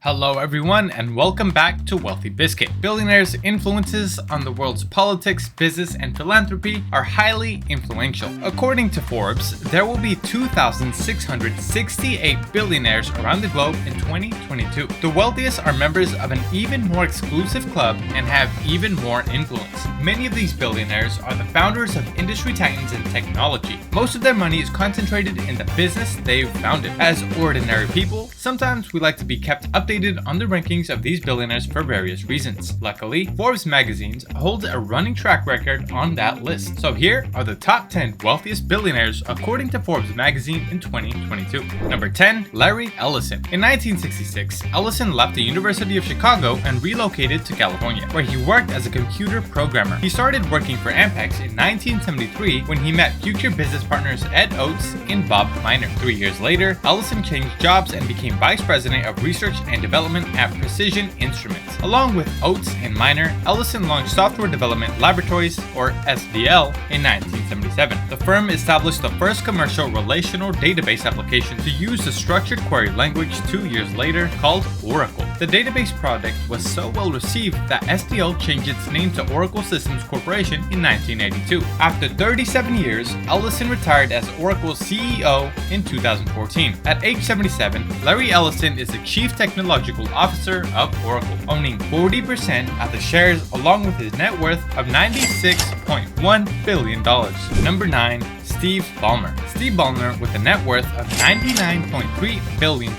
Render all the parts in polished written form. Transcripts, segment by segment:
Hello everyone and welcome back to Wealthy Biscuit. Billionaires' influences on the world's politics, business, and philanthropy are highly influential. According to Forbes, there will be 2,668 billionaires around the globe in 2022. The wealthiest are members of an even more exclusive club and have even more influence. Many of these billionaires are the founders of industry titans in technology. Most of their money is concentrated in the business they've founded. As ordinary people, sometimes we like to be kept updated on the rankings of these billionaires for various reasons. Luckily, Forbes magazine holds a running track record on that list. So here are the top 10 wealthiest billionaires according to Forbes magazine in 2022. Number 10, Larry Ellison. In 1966, Ellison left the University of Chicago and relocated to California, where he worked as a computer programmer. He started working for Ampex in 1973 when he met future business partners Ed Oates and Bob Miner. 3 years later, Ellison changed jobs and became vice president of research and development at Precision Instruments. Along with Oates and Miner, Ellison launched Software Development Laboratories, or SDL, in 1977. The firm established the first commercial relational database application to use the structured query language 2 years later, called Oracle. The database product was so well received that SDL changed its name to Oracle Systems Corporation in 1982. After 37 years, Ellison retired as Oracle's CEO in 2014. At age 77, Larry Ellison is the Chief Technological Officer of Oracle, owning 40% of the shares along with his net worth of $96.1 billion. Number 9. Steve Ballmer. Steve Ballmer, with a net worth of $99.3 billion,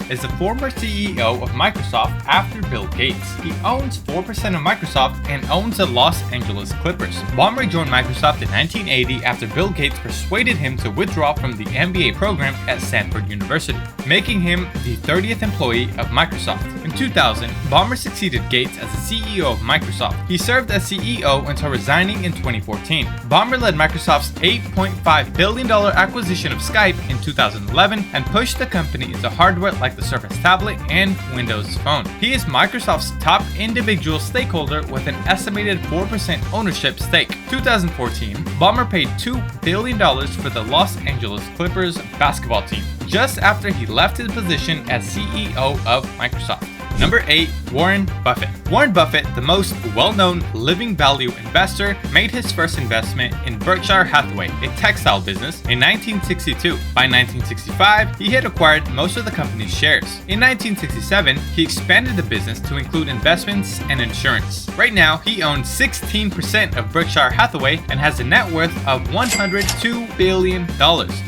is the former CEO of Microsoft after Bill Gates. He owns 4% of Microsoft and owns the Los Angeles Clippers. Ballmer joined Microsoft in 1980 after Bill Gates persuaded him to withdraw from the MBA program at Stanford University, making him the 30th employee of Microsoft. In 2000, Ballmer succeeded Gates as the CEO of Microsoft. He served as CEO until resigning in 2014. Ballmer led Microsoft's $8.5 billion acquisition of Skype in 2011 and pushed the company into hardware like the Surface tablet and Windows Phone. He is Microsoft's top individual stakeholder with an estimated 4% ownership stake. 2014, Ballmer paid $2 billion for the Los Angeles Clippers basketball team, just after he left his position as CEO of Microsoft. Number 8, Warren Buffett. Warren Buffett, the most well-known living value investor, made his first investment in Berkshire Hathaway, a textile business, in 1962. By 1965, he had acquired most of the company's shares. In 1967, he expanded the business to include investments and insurance. Right now, he owns 16% of Berkshire Hathaway and has a net worth of $102 billion.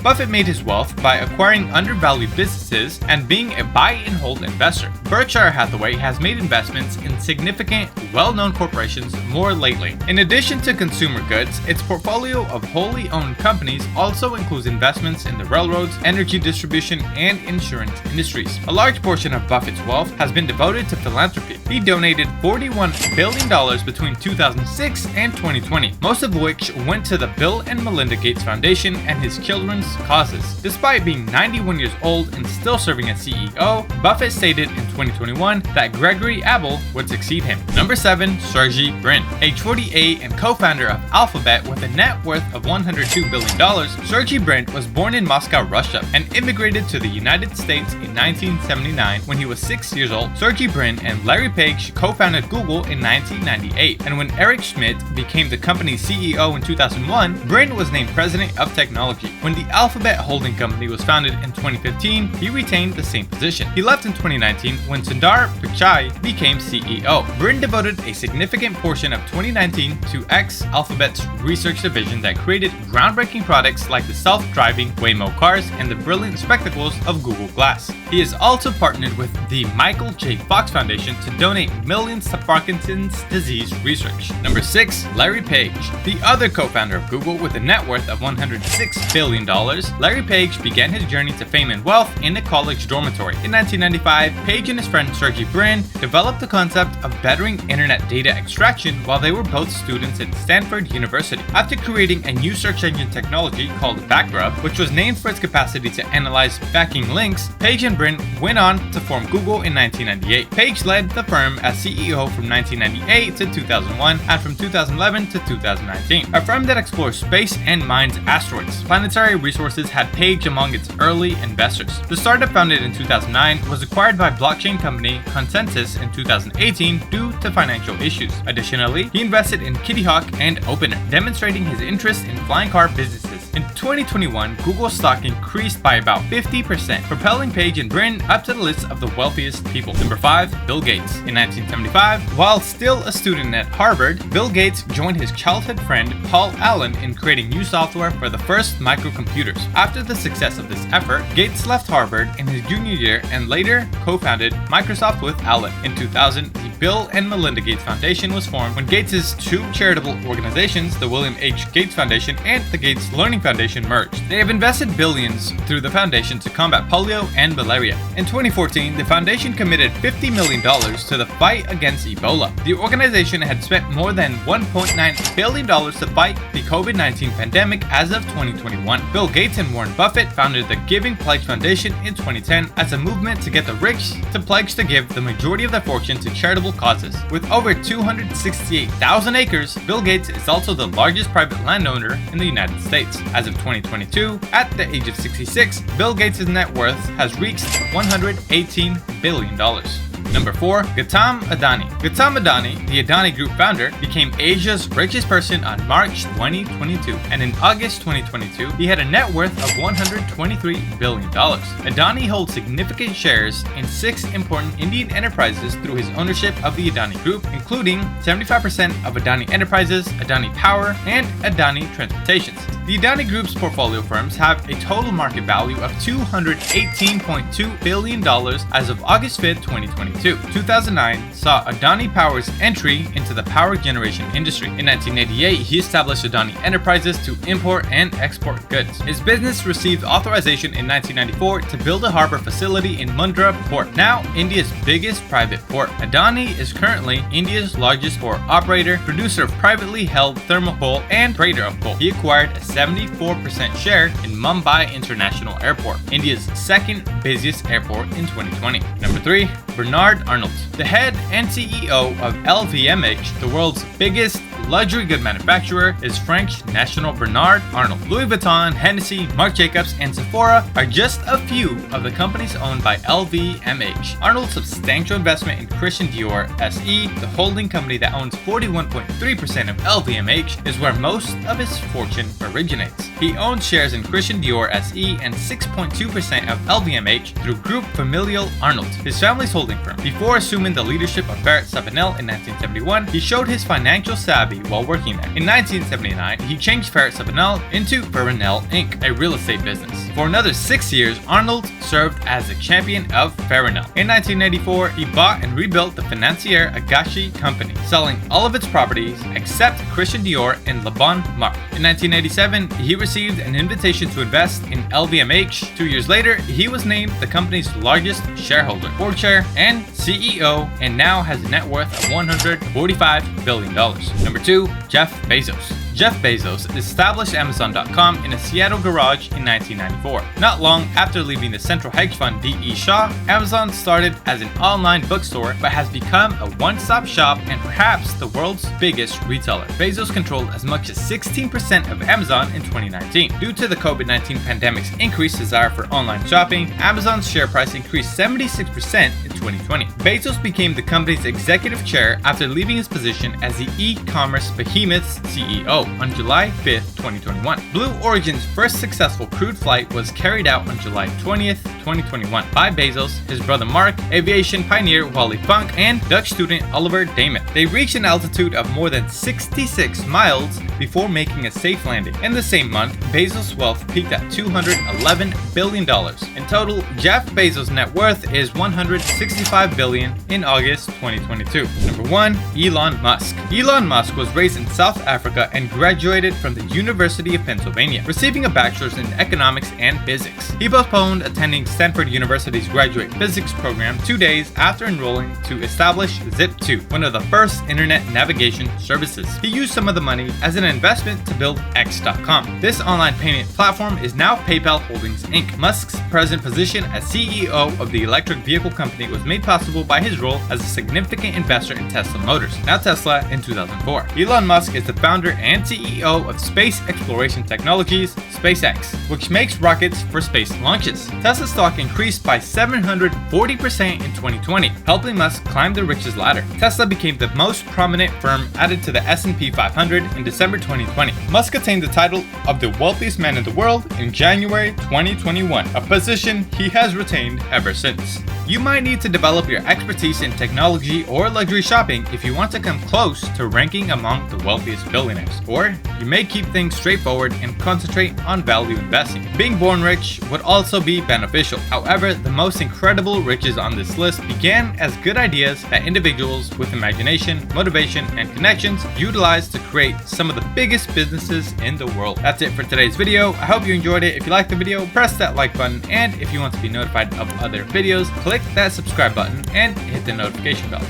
Buffett made his wealth by acquiring undervalued businesses and being a buy-and-hold investor. Berkshire Hathaway has made investments in significant, well-known corporations more lately. In addition to consumer goods, its portfolio of wholly owned companies also includes investments in the railroads, energy distribution, and insurance industries. A large portion of Buffett's wealth has been devoted to philanthropy. He donated $41 billion between 2006 and 2020, most of which went to the Bill and Melinda Gates Foundation and his children's causes. Despite being 91 years old and still serving as CEO, Buffett stated in 2021 that Gregory Abel would succeed him. Number 7, Sergey Brin. Age 48 and co-founder of Alphabet with a net worth of $102 billion, Sergey Brin was born in Moscow, Russia, and immigrated to the United States in 1979 when he was 6 years old. Sergey Brin and Larry Page co-founded Google in 1998, and when Eric Schmidt became the company's CEO in 2001, Brin was named president of technology. When the Alphabet holding company was founded in 2015, he retained the same position. He left in 2019 when Sundar Pichai became CEO. Brin devoted a significant portion of 2019 to Alphabet's research division that created groundbreaking products like the self-driving Waymo cars and the brilliant spectacles of Google Glass. He has also partnered with the Michael J. Fox Foundation to donate millions to Parkinson's disease research. Number 6, Larry Page. The other co-founder of Google with a net worth of $106 billion, Larry Page began his journey to fame and wealth in a college dormitory. In 1995, Page and his friend Sergey Brin developed the concept of bettering internet data extraction while they were both students at Stanford University. After creating a new search engine technology called Backrub, which was named for its capacity to analyze backing links, Page and Brin went on to form Google in 1998. Page led the firm as CEO from 1998 to 2001 and from 2011 to 2019. A firm that explores space and mines asteroids. Planetary Resources had Page among its early early investors. The startup, founded in 2009, was acquired by blockchain company Consensus in 2018 due to financial issues. Additionally, he invested in Kitty Hawk and Opener, demonstrating his interest in flying car businesses. In 2021, Google's stock increased by about 50%, propelling Page and Brin up to the list of the wealthiest people. Number 5. Bill Gates. In 1975, while still a student at Harvard, Bill Gates joined his childhood friend Paul Allen in creating new software for the first microcomputers. After the success of this effort, Gates left Harvard in his junior year and later co-founded Microsoft with Allen. In 2000, the Bill and Melinda Gates Foundation was formed when Gates' two charitable organizations, the William H. Gates Foundation and the Gates Learning Foundation, merged. They have invested billions through the foundation to combat polio and malaria. In 2014, the foundation committed $50 million to the fight against Ebola. The organization had spent more than $1.9 billion to fight the COVID-19 pandemic as of 2021. Bill Gates and Warren Buffett founded the Giving Pledge Foundation in 2010 as a movement to get the rich to pledge to give the majority of their fortune to charitable causes. With over 268,000 acres, Bill Gates is also the largest private landowner in the United States. As of 2022, at the age of 66, Bill Gates' net worth has reached $118 billion. Number 4. Gautam Adani. Gautam Adani, the Adani Group founder, became Asia's richest person on March 2022, and in August 2022, he had a net worth of $123 billion. Adani holds significant shares in 6 important Indian enterprises through his ownership of the Adani Group, including 75% of Adani Enterprises, Adani Power, and Adani Transportations. The Adani Group's portfolio firms have a total market value of $218.2 billion as of August 5, 2022. 2009 saw Adani Power's entry into the power generation industry. In 1988, he established Adani Enterprises to import and export goods. His business received authorization in 1994 to build a harbor facility in Mundra Port, now India's biggest private port. Adani is currently India's largest port operator, producer of privately held thermal coal, and trader of coal. He acquired a 74% share in Mumbai International Airport, India's second busiest airport, in 2020. Number 3. Bernard Arnault. The head and CEO of LVMH, the world's biggest luxury good manufacturer, is French national Bernard Arnault. Louis Vuitton, Hennessy, Marc Jacobs, and Sephora are just a few of the companies owned by LVMH. Arnault's substantial investment in Christian Dior SE, the holding company that owns 41.3% of LVMH, is where most of his fortune originates. He owns shares in Christian Dior SE and 6.2% of LVMH through Groupe Familial Arnault, his family's holding firm. Before assuming the leadership of Barrett Sabanel in 1971, he showed his financial savvy while working there. In 1979, he changed Barrett Sabanel into Farinel Inc., a real estate business. For another 6 years, Arnault served as the champion of Farinel. In 1984, he bought and rebuilt the financier Agashi Company, selling all of its properties except Christian Dior and Le Bon Marque. In 1987, he received an invitation to invest in LVMH. 2 years later, he was named the company's largest shareholder, board chair, and CEO, and now has a net worth of $145 billion. Number 2. Jeff Bezos. Jeff Bezos established Amazon.com in a Seattle garage in 1994. Not long after leaving the central hedge fund D.E. Shaw, Amazon started as an online bookstore but has become a one-stop shop and perhaps the world's biggest retailer. Bezos controlled as much as 16% of Amazon in 2019. Due to the COVID-19 pandemic's increased desire for online shopping, Amazon's share price increased 76% in 2020. Bezos became the company's executive chair after leaving his position as the e-commerce behemoth's CEO on July 5th, 2021. Blue Origin's first successful crewed flight was carried out on July 20th, 2021 by Bezos, his brother Mark, aviation pioneer Wally Funk, and Dutch student Oliver Damon. They reached an altitude of more than 66 miles before making a safe landing. In the same month, Bezos' wealth peaked at $211 billion. In total, Jeff Bezos' net worth is $165 billion in August 2022. Number 1. Elon Musk. Elon Musk was raised in South Africa and graduated from the University of Pennsylvania, receiving a bachelor's in economics and physics. He postponed attending Stanford University's graduate physics program 2 days after enrolling to establish Zip2, one of the first internet navigation services. He used some of the money as an an investment to build X.com. This online payment platform is now PayPal Holdings Inc. Musk's present position as CEO of the electric vehicle company was made possible by his role as a significant investor in Tesla Motors, now Tesla, in 2004. Elon Musk is the founder and CEO of space exploration technologies, SpaceX, which makes rockets for space launches. Tesla stock increased by 740% in 2020, helping Musk climb the richest ladder. Tesla became the most prominent firm added to the S&P 500 in December 2020. Musk attained the title of the wealthiest man in the world in January 2021, a position he has retained ever since. You might need to develop your expertise in technology or luxury shopping if you want to come close to ranking among the wealthiest billionaires. Or you may keep things straightforward and concentrate on value investing. Being born rich would also be beneficial. However, the most incredible riches on this list began as good ideas that individuals with imagination, motivation, and connections utilized to create some of the biggest businesses in the world. That's it for today's video. I hope you enjoyed it. If you liked the video, press that like button, and if you want to be notified of other videos, click that subscribe button and hit the notification bell.